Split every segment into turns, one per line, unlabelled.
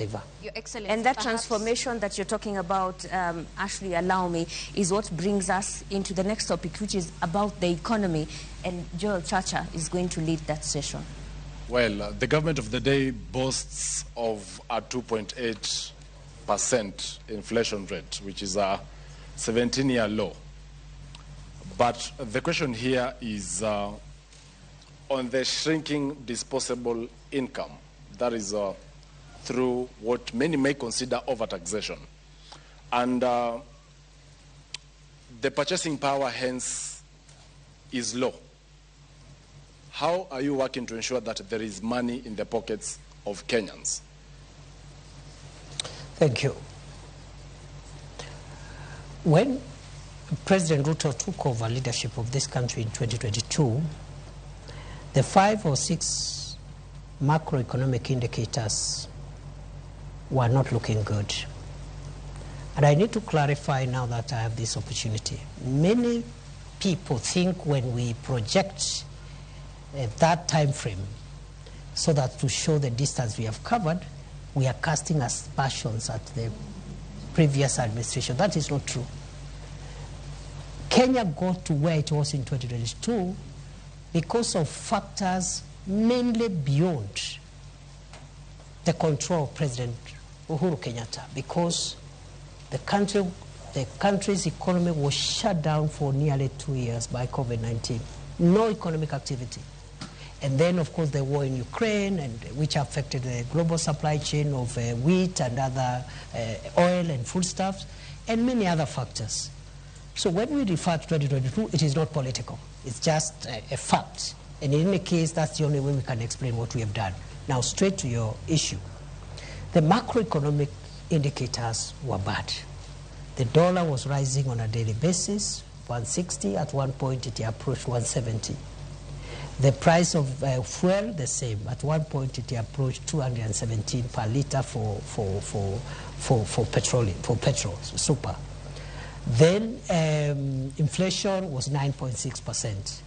Your Excellency,
and that transformation that you're talking about, Ashley, allow me, is what brings us into the next topic, which is about the economy. And Joel Chacha is going to lead that session.
Well, the government of the day boasts of a 2.8% inflation rate, which is a 17-year low. But the question here is on the shrinking disposable income. That is through what many may consider overtaxation. And the purchasing power, hence, is low. How are you working to ensure that there is money in the pockets of Kenyans?
Thank you. When President Ruto took over leadership of this country in 2022, the 5 or 6 macroeconomic indicators were not looking good. And I need to clarify now that I have this opportunity. Many people think when we project that time frame so that to show the distance we have covered, we are casting aspersions at the previous administration. That is not true. Kenya got to where it was in 2022 because of factors mainly beyond the control of President Uhuru Kenyatta, because the country's economy was shut down for nearly 2 years by COVID-19. No economic activity. And then, of course, the war in Ukraine, which affected the global supply chain of wheat and other oil and foodstuffs, and many other factors. So when we refer to 2022, it is not political. It's just a fact. And in any case, that's the only way we can explain what we have done. Now, straight to your issue. The macroeconomic indicators were bad. The dollar was rising on a daily basis, 160. At one point, it approached 170. The price of fuel, the same. At one point, it approached 217 per liter for petrol, super. Then inflation was 9.6%.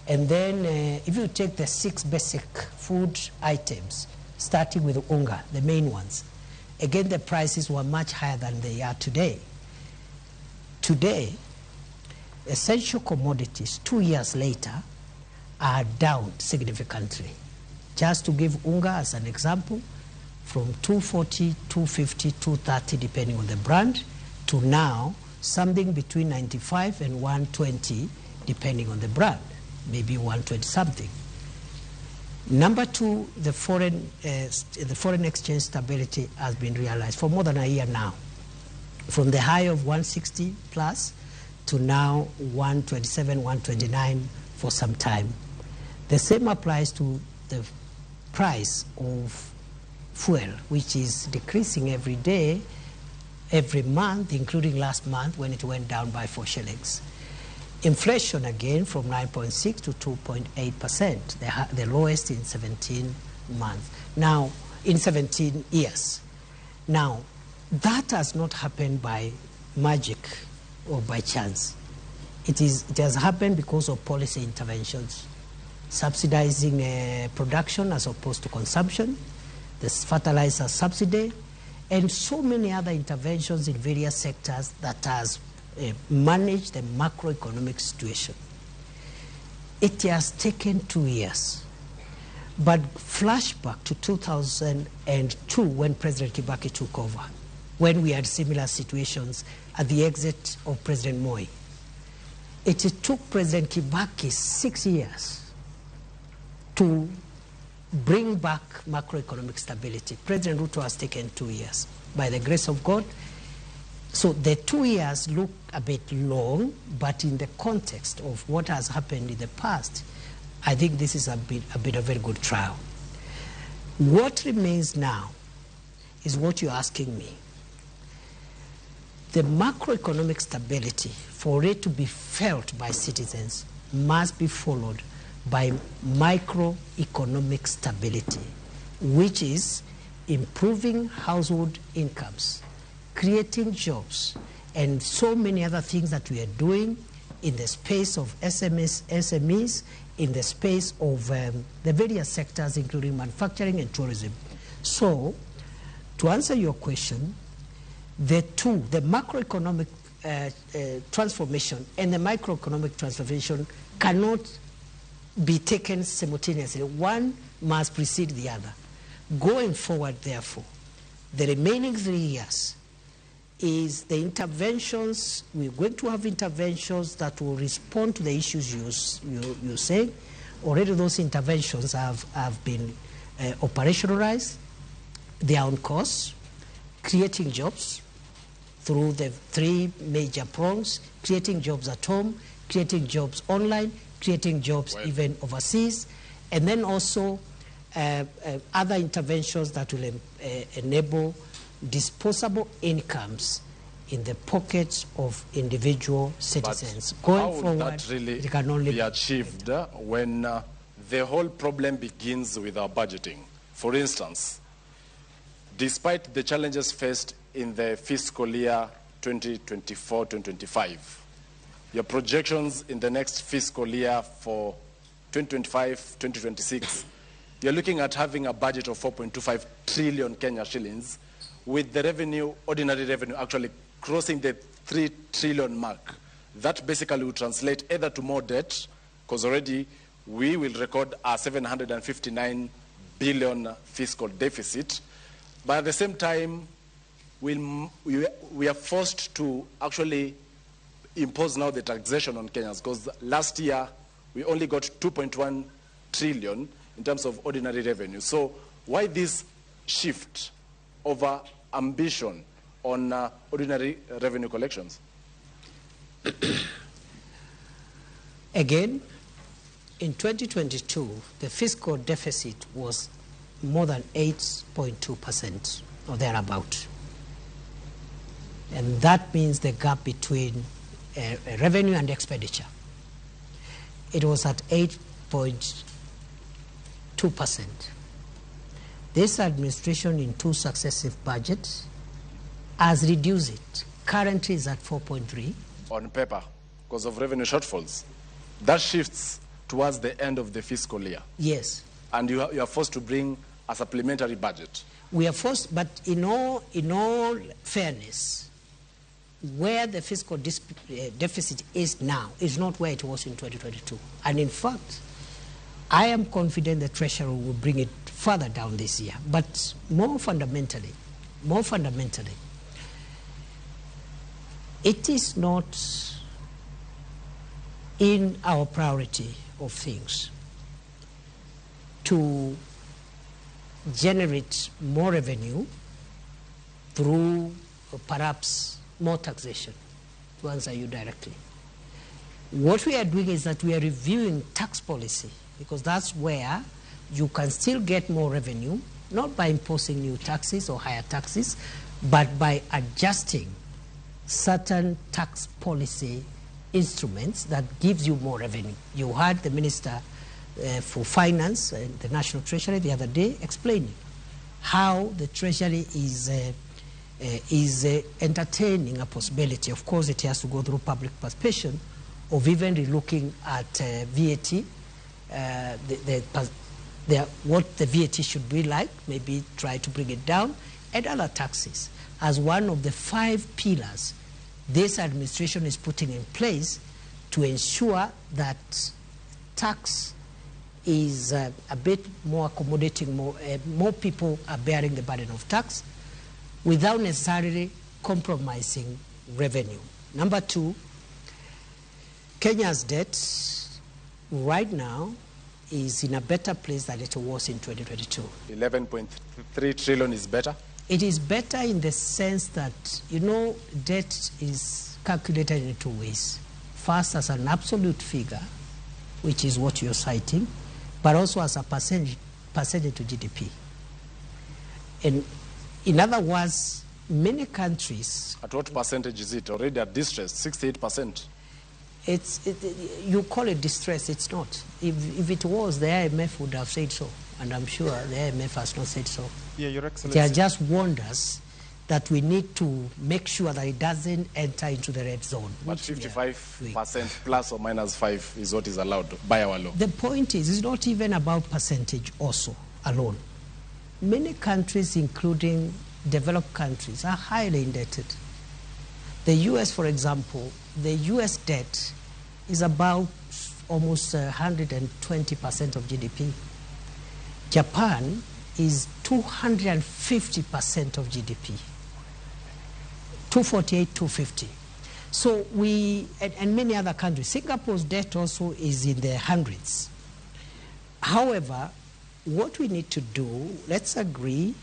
And then if you take the 6 basic food items, starting with unga, the main ones, again, the prices were much higher than they are today. Today, essential commodities, 2 years later, are down significantly. Just to give unga as an example, from 240, 250, 230, depending on the brand, to now something between 95 and 120, depending on the brand, maybe 120 something. Number 2, the foreign exchange stability has been realized for more than a year now, from the high of 160 plus to now 127, 129 for some time. The same applies to the price of fuel, which is decreasing every day, every month, including last month when it went down by 4 shillings. Inflation again from 9.6 to 2.8%, the lowest in 17 months. Now, in 17 years. Now, that has not happened by magic or by chance. It has happened because of policy interventions, subsidizing production as opposed to consumption, the fertilizer subsidy, and so many other interventions in various sectors that has managed the macroeconomic situation. It has taken 2 years. But flashback to 2002 when President Kibaki took over, when we had similar situations at the exit of President Moi. It took President Kibaki 6 years to bring back macroeconomic stability. President Ruto has taken 2 years, by the grace of God. So the 2 years look a bit long, but in the context of what has happened in the past, I think this is a bit of a very good trial. What remains now is what you're asking me. The macroeconomic stability, for it to be felt by citizens, must be followed by microeconomic stability, which is improving household incomes, creating jobs, and so many other things that we are doing in the space of SMEs, in the space of the various sectors, including manufacturing and tourism. So To answer your question, the macroeconomic transformation and the microeconomic transformation cannot be taken simultaneously. One must precede the other. Going forward, therefore, the remaining 3 years is the interventions. We're going to have interventions that will respond to the issues you say. Already those interventions have been operationalized. They are on course, creating jobs through the 3 major prongs: creating jobs at home, creating jobs online, creating jobs even overseas, and then also other interventions that will enable disposable incomes in the pockets of individual citizens.
But
going
how would
forward,
that really
it can only
be achieved when the whole problem begins with our budgeting? For instance, despite the challenges faced in the fiscal year 2024-2025, your projections in the next fiscal year for 2025-2026, you're looking at having a budget of 4.25 trillion Kenya shillings, with the revenue, ordinary revenue, actually crossing the 3 trillion mark. That basically will translate either to more debt, because already we will record a 759 billion fiscal deficit, but at the same time, we are forced to actually impose now the taxation on Kenyans, because last year we only got 2.1 trillion in terms of ordinary revenue. So why this shift over ambition on ordinary revenue collections?
Again, in 2022, the fiscal deficit was more than 8.2% or thereabout. And that means the gap between revenue and expenditure. It was at 8.2%. This administration in 2 successive budgets has reduced it. Currently is at 4.3.
On paper, because of revenue shortfalls. That shifts towards the end of the fiscal year.
Yes.
And you are forced to bring a supplementary budget.
We are forced, but in all fairness, where the fiscal deficit is now is not where it was in 2022. And in fact, I am confident the Treasury will bring it further down this year. But more fundamentally, it is not in our priority of things to generate more revenue through perhaps more taxation, to answer you directly. What we are doing is that we are reviewing tax policy, because that's where you can still get more revenue, not by imposing new taxes or higher taxes, but by adjusting certain tax policy instruments that gives you more revenue. You heard the Minister for Finance and the National Treasury the other day explaining how the Treasury is entertaining a possibility. Of course, it has to go through public participation of even relooking at VAT, what the VAT should be like, maybe try to bring it down, and other taxes, as one of the 5 pillars this administration is putting in place to ensure that tax is a bit more accommodating, more people are bearing the burden of tax without necessarily compromising revenue. Number 2, Kenya's debt right now is in a better place than it was in 2022.
11.3 trillion is better?
It is better in the sense that, you know, debt is calculated in 2 ways. First, as an absolute figure, which is what you're citing, but also as a percentage to GDP. And in other words, many countries...
At what percentage is it? Already at distress, 68%.
You call it distress, it's not. If it was, the IMF would have said so. And I'm sure the IMF has not said so.
Yeah, Your Excellency.
They are just wonders that we need to make sure that it doesn't enter into the red zone.
But 55% plus or minus 5 is what is allowed by our law.
The point is, it's not even about percentage also alone. Many countries, including developed countries are highly indebted. The US, for example, the US debt is about almost 120% of GDP. Japan is 250% of GDP. 248, 250. So and many other countries. Singapore's debt also is in the hundreds. However, what we need to do, let's agree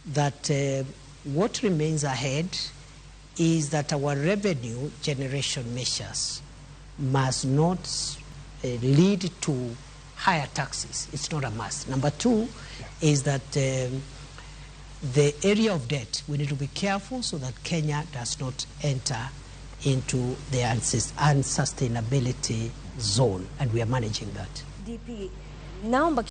that what remains ahead is that our revenue generation measures must not lead to higher taxes. It's not a must. Number two is that the area of debt, we need to be careful so that Kenya does not enter into the unsustainability zone, and we are managing that.
DP, naomba